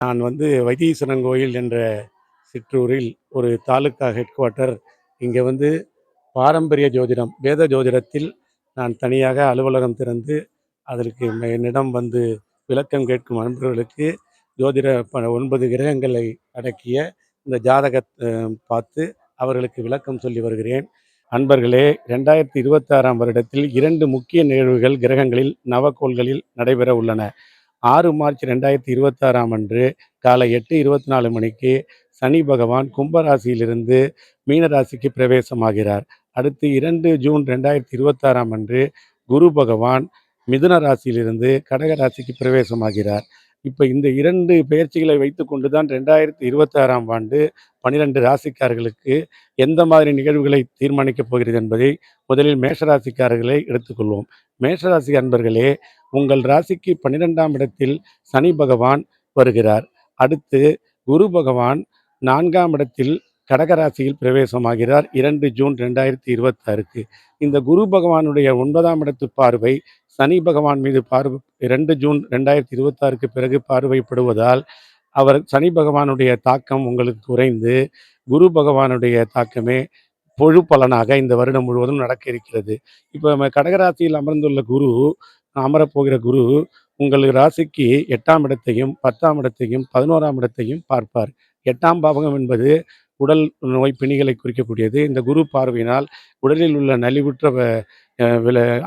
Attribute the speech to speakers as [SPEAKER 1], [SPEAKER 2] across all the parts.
[SPEAKER 1] நான் வைத்தீஸ்வரன் கோயில் என்ற சிற்றூரில் ஒரு தாலுக்கா ஹெட் குவார்ட்டர். இங்கே பாரம்பரிய ஜோதிடம், வேத ஜோதிடத்தில் நான் தனியாக அலுவலகம் திறந்து அதற்கு என்னிடம் விளக்கம் கேட்கும் அன்பர்களுக்கு ஜோதிட 9 கிரகங்களை அடக்கிய இந்த ஜாதக பார்த்து அவர்களுக்கு விளக்கம் சொல்லி வருகிறேன். அன்பர்களே, 2026ஆம் வருடத்தில் 2 முக்கிய நிகழ்வுகள் கிரகங்களில் நவக்கோள்களில் நடைபெற உள்ளன. 6 மார்ச் 2026ஆம் அன்று காலை 8:24 மணிக்கு சனி பகவான் கும்பராசியிலிருந்து மீனராசிக்கு பிரவேசமாகிறார். அடுத்து 2 ஜூன் 2026ஆம் அன்று குரு பகவான் மிதுன ராசியிலிருந்து கடக ராசிக்கு பிரவேசமாகிறார். இப்போ இந்த 2 பெயர்ச்சிகளை வைத்து கொண்டு தான் 2026ஆம் ஆண்டு 12 ராசிக்காரர்களுக்கு எந்த மாதிரி நிகழ்வுகளை தீர்மானிக்கப் போகிறது என்பதை முதலில் மேஷராசிக்காரர்களை எடுத்துக்கொள்வோம். மேஷராசி அன்பர்களே, உங்கள் ராசிக்கு 12ஆம் இடத்தில் சனி பகவான் வருகிறார். அடுத்து குரு பகவான் 4ஆம் இடத்தில் கடகராசியில் பிரவேசமாகிறார் 2 ஜூன் 2026க்கு. இந்த குரு பகவானுடைய 9ஆம் இடத்து பார்வை சனி பகவான் மீது 2 ஜூன் 2026க்கு பிறகு பார்வைப்படுவதால் அவர் சனி பகவானுடைய தாக்கம் உங்களுக்கு குறைந்து குரு பகவானுடைய தாக்கமே பொழு பலனாக இந்த வருடம் முழுவதும் நடக்க இருக்கிறது. இப்போ கடகராசியில் அமரப்போகிற குரு உங்கள் ராசிக்கு 8ஆம் இடத்தையும் 10ஆம் இடத்தையும் 11ஆம் இடத்தையும் பார்ப்பார். 8ஆம் பாவகம் என்பது உடல் நோய் பிணிகளை குறிக்கக்கூடியது. இந்த குரு பார்வையினால் உடலில் உள்ள நலிவுற்ற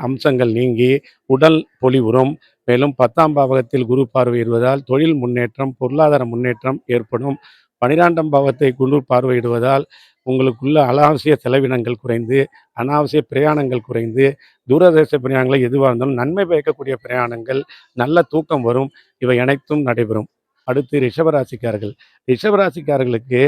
[SPEAKER 1] அம்சங்கள் நீங்கி உடல் பொலிவுறும். மேலும் 10ஆம் பாவகத்தில் குரு பார்வையிடுவதால் தொழில் முன்னேற்றம், பொருளாதார முன்னேற்றம் ஏற்படும். 12ஆம் பாவத்தை குரு பார்வையிடுவதால் உங்களுக்குள்ள அனாவசிய செலவினங்கள் குறைந்து, அனாவசிய பிரயாணங்கள் குறைந்து, தூரதேச பிரயாணங்கள் எதுவாக இருந்தாலும் நன்மை பயக்கக்கூடிய பிரயாணங்கள், நல்ல தூக்கம் வரும். இவை அனைத்தும் நடைபெறும். அடுத்து ரிஷபராசிக்காரர்களுக்கு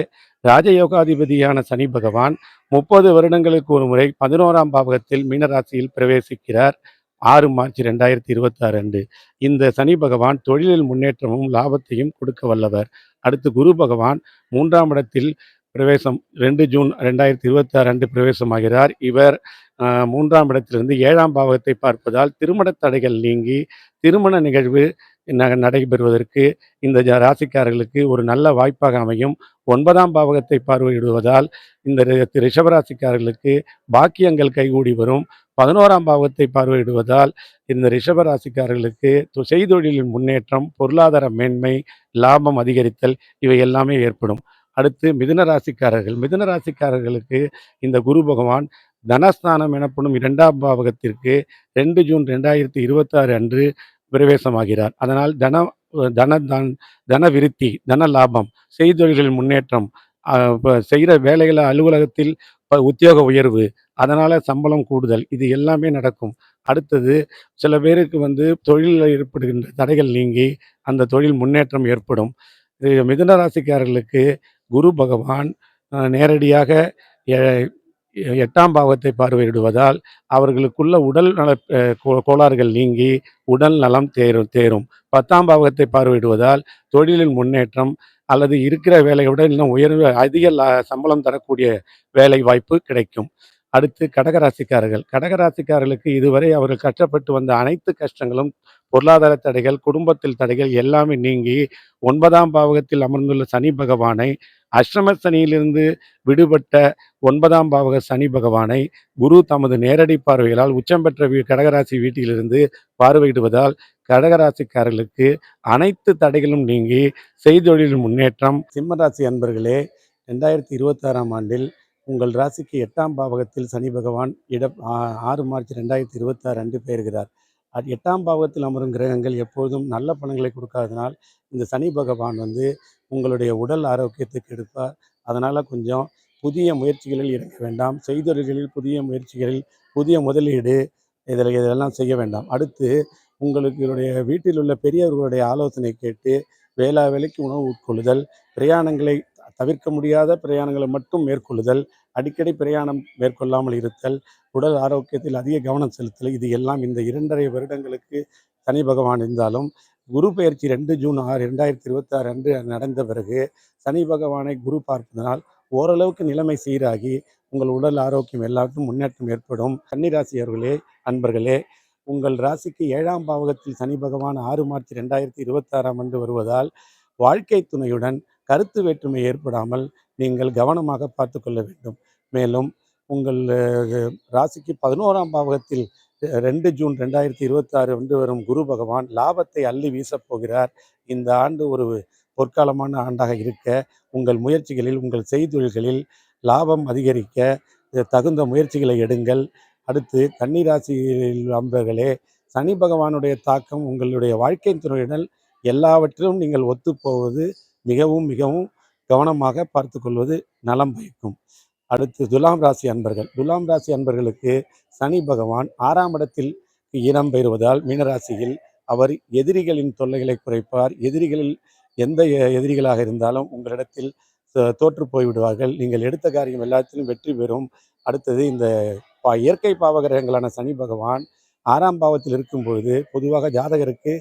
[SPEAKER 1] ராஜயோகாதிபதியான சனி பகவான் 30 வருடங்களுக்கு ஒரு முறை 11ஆம் பாவகத்தில் மீனராசியில் பிரவேசிக்கிறார் 6 மார்ச் 2026 அன்று. இந்த சனி பகவான் தொழிலில் முன்னேற்றமும் லாபத்தையும் கொடுக்க வல்லவர். அடுத்து குரு பகவான் 3ஆம் இடத்தில் பிரவேசம் 2 ஜூன் 2026 அன்று பிரவேசமாகிறார். இவர் 3ஆம் இடத்திலிருந்து 7ஆம் பாவகத்தை பார்ப்பதால் திருமண தடைகள் நீங்கி திருமண நிகழ்வு நடைபெறுவதற்கு இந்த ராசிக்காரர்களுக்கு ஒரு நல்ல வாய்ப்பாக அமையும். 9ஆம் பாவகத்தை பார்வையிடுவதால் இந்த ரிஷபராசிக்காரர்களுக்கு பாக்கியங்கள் கைகூடி வரும். 11ஆம் பாவத்தை பார்வையிடுவதால் இந்த ரிஷபராசிக்காரர்களுக்கு செய்தொழிலின் முன்னேற்றம், பொருளாதார மேன்மை, லாபம் அதிகரித்தல் இவை எல்லாமே ஏற்படும். அடுத்து மிதுன ராசிக்காரர்களுக்கு இந்த குரு பகவான் தனஸ்தானம் எனப்படும் 2ஆம் பாவகத்திற்கு 2 ஜூன் 2026 அன்று பிரவேசமாகிறார். அதனால் தன விருத்தி, தன லாபம், செய்தொழில்களில் முன்னேற்றம், செய்கிற வேலைகளை அலுவலகத்தில் உத்தியோக உயர்வு, அதனால் சம்பளம் கூடுதல், இது எல்லாமே நடக்கும். அடுத்தது சில பேருக்கு தொழிலில் ஏற்படுகின்ற தடைகள் நீங்கி அந்த தொழில் முன்னேற்றம் ஏற்படும். மிதுன ராசிக்காரர்களுக்கு குரு பகவான் நேரடியாக 8ஆம் பாவத்தை பார்வையிடுவதால் அவர்களுக்குள்ள உடல் நல கோளாறுகள் நீங்கி உடல் நலம் தேரும். 10ஆம் பாவகத்தை பார்வையிடுவதால் தொழிலில் முன்னேற்றம் அல்லது இருக்கிற வேலையோட இன்னும் அதிக சம்பளம் தரக்கூடிய வேலை வாய்ப்பு கிடைக்கும். அடுத்து கடகராசிக்காரர்களுக்கு இதுவரை அவர்கள் கஷ்டப்பட்டு வந்த அனைத்து கஷ்டங்களும், பொருளாதார தடைகள், குடும்பத்தில் தடைகள் எல்லாமே நீங்கி 9ஆம் பாவகத்தில் அமர்ந்துள்ள சனி பகவானை, அஷ்டம சனியிலிருந்து விடுபட்ட 9ஆம் பாவக சனி பகவானை குரு தமது நேரடி பார்வைகளால் உச்சம் பெற்ற கடகராசி வீட்டிலிருந்து பார்வையிடுவதால் கடகராசிக்காரர்களுக்கு அனைத்து தடைகளும் நீங்கி செய்தொழில் முன்னேற்றம். சிம்மராசி அன்பர்களே, 2026ஆம் ஆண்டில் உங்கள் ராசிக்கு 8ஆம் பாவகத்தில் சனி பகவான் 6 மார்ச் 2026 அன்று பெயர்கிறார். 8ஆம் பாவகத்தில் அமரும் கிரகங்கள் எப்போதும் நல்ல பலன்களை கொடுக்காதனால் இந்த சனி பகவான் உங்களுடைய உடல் ஆரோக்கியத்தை கெடுப்பார். அதனால் கொஞ்சம் புதிய முயற்சிகளில் இறங்க வேண்டாம். செய்தொழில்களில் புதிய முயற்சிகளில் புதிய முதலீடு இதெல்லாம் செய்ய வேண்டாம். அடுத்து உங்களுடைய வீட்டில் உள்ள பெரியவர்களுடைய ஆலோசனை கேட்டு வேளைக்கு உணவு உட்கொள்ளுதல், பிரயாணங்களை தவிர்க்க முடியாத பிரயாணங்களை மட்டும் மேற்கொள்ளுதல், அடிக்கடி பிரயாணம் மேற்கொள்ளாமல் இருத்தல், உடல் ஆரோக்கியத்தில் அதிக கவனம் செலுத்தல், இது எல்லாம் இந்த 2.5 வருடங்களுக்கு சனி பகவான் இருந்தாலும் குரு பெயர்ச்சி 2 ஜூன் 2026 அன்று நடந்த பிறகு சனி பகவானை குரு பார்ப்பதனால் ஓரளவுக்கு நிலைமை சீராகி உங்கள் உடல் ஆரோக்கியம் எல்லாருக்கும் முன்னேற்றம் ஏற்படும். கன்னிராசியர்களே, அன்பர்களே, உங்கள் ராசிக்கு 7ஆம் பாவகத்தில் சனி பகவான் 6 மார்ச் 2026 அன்று வருவதால் வாழ்க்கை துணையுடன் கருத்து வேற்றுமை ஏற்படாமல் நீங்கள் கவனமாக பார்த்து கொள்ள வேண்டும். மேலும் உங்கள் ராசிக்கு 11ஆம் பாவகத்தில் 2 ஜூன் 2026 அன்று வரும் குரு பகவான் லாபத்தை அள்ளி வீசப் போகிறார். இந்த ஆண்டு ஒரு பொற்காலமான ஆண்டாக இருக்க உங்கள் முயற்சிகளில், உங்கள் செய்தொழில்களில் லாபம் அதிகரிக்க தகுந்த முயற்சிகளை எடுங்கள். அடுத்து கன்னி ராசியில் அன்பர்களே, சனி பகவானுடைய தாக்கம் உங்களுடைய வாழ்க்கை துணையுடன் எல்லாவற்றிலும் நீங்கள் ஒத்துப்போவது மிகவும் மிகவும் கவனமாக பார்த்து கொள்வது நலம் பயக்கும். அடுத்து துலாம் ராசி அன்பர்கள். துலாம் ராசி அன்பர்களுக்கு சனி பகவான் 6ஆம் இடத்தில் இடம் பெறுவதால் மீனராசியில் அவர் எதிரிகளின் தொல்லைகளை குறைப்பார். எதிரிகளில் எந்த எதிரிகளாக இருந்தாலும் உங்களிடத்தில் தோற்று போய்விடுவார்கள். நீங்கள் எடுத்த காரியம் எல்லாத்திலும் வெற்றி பெறும். அடுத்தது இந்த இயற்கை பாவகிரகங்களான சனி பகவான் 6ஆம் பாவத்தில் இருக்கும் பொழுது பொதுவாக ஜாதகருக்கு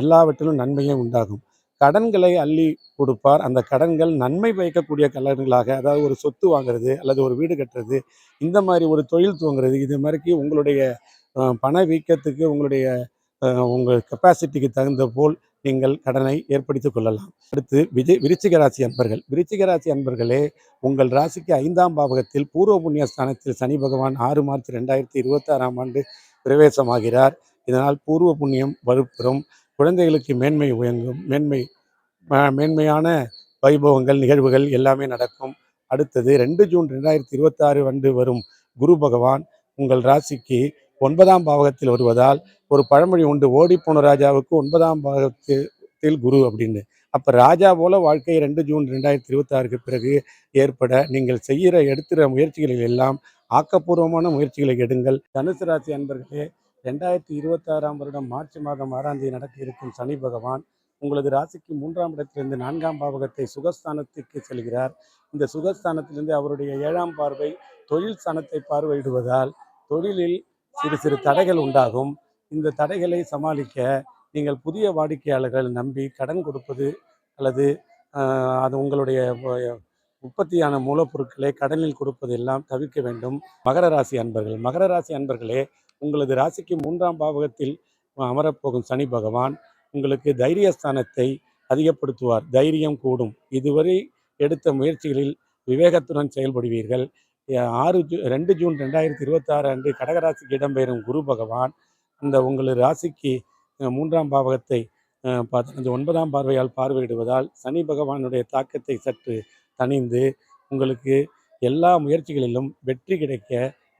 [SPEAKER 1] எல்லாவற்றிலும் நன்மையே உண்டாகும். கடன்களை அள்ளி கொடுப்பார். அந்த கடன்கள் நன்மை பயக்கக்கூடிய கடன்களாக, அதாவது ஒரு சொத்து வாங்குறது அல்லது ஒரு வீடு கட்டுறது, இந்த மாதிரி ஒரு தொழில் துவங்குறது, இது மாதிரிக்கு உங்களுடைய பண வீக்கத்துக்கு உங்களுடைய உங்கள் கெப்பாசிட்டிக்கு தகுந்த போல் நீங்கள் கடனை ஏற்படுத்திக் கொள்ளலாம். அடுத்து விருச்சிக ராசி அன்பர்கள். விருச்சிக ராசி அன்பர்களே, உங்கள் ராசிக்கு 5ஆம் பாவகத்தில் பூர்வ புண்ணிய ஸ்தானத்தில் சனி பகவான் 6 மார்ச் 2026ஆம் ஆண்டு பிரவேசமாகிறார். இதனால் பூர்வ புண்ணியம் வலுப்பெறும். குழந்தைகளுக்கு மேன்மை உயங்கும். மேன்மையான வைபவங்கள், நிகழ்வுகள் எல்லாமே நடக்கும். அடுத்தது 2 ஜூன் 2026 அன்று வரும் குரு பகவான் உங்கள் ராசிக்கு 9ஆம் பாவகத்தில் வருவதால் ஒரு பழமொழி உண்டு, ஓடிப்போன ராஜாவுக்கு 9ஆம் பாவகத்தில் குரு அப்படின்னு. அப்போ ராஜா போல வாழ்க்கை 2 ஜூன் 2026க்கு பிறகு ஏற்பட நீங்கள் எடுக்கிற முயற்சிகளில் எல்லாம் ஆக்கப்பூர்வமான முயற்சிகளை எடுங்கள். தனுசு ராசி அன்பர்களே, 2026ஆம் வருடம் மார்ச் மாதம் 6ஆம் தேதி நடக்க இருக்கும் சனி பகவான் உங்களது ராசிக்கு 3ஆம் இடத்திலிருந்து 4ஆம் பாவகத்தை சுகஸ்தானத்திற்கு செல்கிறார். இந்த சுகஸ்தானத்திலிருந்து அவருடைய 7ஆம் பார்வை தொழில் ஸ்தானத்தை பார்வையிடுவதால் தொழிலில் சிறு சிறு தடைகள் உண்டாகும். இந்த தடைகளை சமாளிக்க நீங்கள் புதிய வாடிக்கையாளர்கள் நம்பி கடன் கொடுப்பது அல்லது அது உங்களுடைய உற்பத்தியான மூலப்பொருட்களை கடனில் கொடுப்பது எல்லாம் தவிர்க்க வேண்டும். மகர ராசி அன்பர்கள். மகர ராசி அன்பர்களே, உங்களது ராசிக்கு 3ஆம் பாவகத்தில் அமரப்போகும் சனி பகவான் உங்களுக்கு தைரியஸ்தானத்தை அதிகப்படுத்துவார். தைரியம் கூடும். இதுவரை எடுத்த முயற்சிகளில் விவேகத்துடன் செயல்படுவீர்கள். 2 ஜூன் 2026 அன்று கடகராசிக்கு இடம்பெறும் குரு பகவான் உங்களது ராசிக்கு 3ஆம் பாவகத்தை 9ஆம் பார்வையால் பார்வையிடுவதால் சனி பகவானுடைய தாக்கத்தை சற்று தணிந்து உங்களுக்கு எல்லா முயற்சிகளிலும் வெற்றி கிடைக்க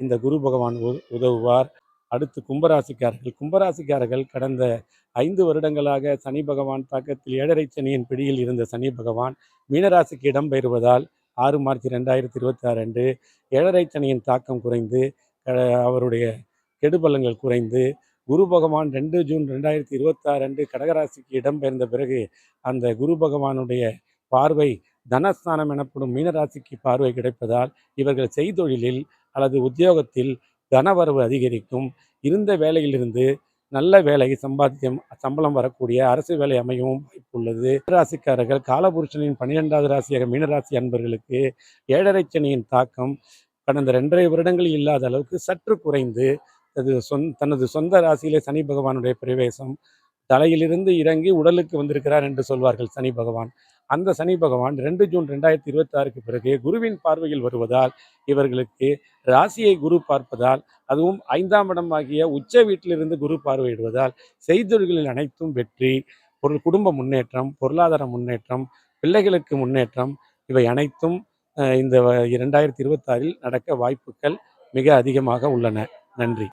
[SPEAKER 1] இந்த குரு பகவான் உதவுவார். அடுத்து கும்பராசிக்காரர்கள். கும்பராசிக்காரர்கள் கடந்த 5 வருடங்களாக சனி பகவான் தாக்கத்தில் 7.5 சனியின் பிடியில் இருந்த சனி பகவான் மீனராசிக்கு இடம்பெறுவதால் 6 மார்ச் 2026 அன்று 7.5 சனியின் தாக்கம் குறைந்து அவருடைய கெடுபலங்கள் குறைந்து குரு பகவான் 2 ஜூன் 2026 அன்று கடகராசிக்கு இடம்பெயர்ந்த பிறகு அந்த குரு பகவானுடைய பார்வை தனஸ்தானம் எனப்படும் மீனராசிக்கு பார்வை கிடைப்பதால் இவர்கள் செய்தொழிலில் அல்லது உத்தியோகத்தில் தனவரவு அதிகரிக்கும். இருந்த வேலையிலிருந்து நல்ல வேலை சம்பளம் வரக்கூடிய அரசு வேலை அமையவும் வாய்ப்புள்ளது. ராசிக்காரர்கள் காலபுருஷனின் 12வது ராசியாக மீனராசி அன்பர்களுக்கு 7.5 சனியின் தாக்கம் கடந்த 2.5 வருடங்களில் இல்லாத அளவுக்கு சற்று குறைந்து தனது சொந்த ராசியிலே சனி பகவானுடைய பிரவேசம் தலையிலிருந்து இறங்கி உடலுக்கு வந்திருக்கிறார் என்று சொல்வார்கள் சனி பகவான். அந்த சனி பகவான் 2 ஜூன் 2026க்கு பிறகு குருவின் பார்வையில் வருவதால் இவர்களுக்கு ராசியை குரு பார்ப்பதால், அதுவும் 5ஆம் இடம் ஆகிய உச்ச வீட்டிலிருந்து குரு பார்வையிடுவதால் செய்தொழில்களில் அனைத்தும் வெற்றி, குடும்ப முன்னேற்றம், பொருளாதார முன்னேற்றம், பிள்ளைகளுக்கு முன்னேற்றம், இவை அனைத்தும் இந்த 2026இல் நடக்க வாய்ப்புகள் மிக அதிகமாக உள்ளன. நன்றி.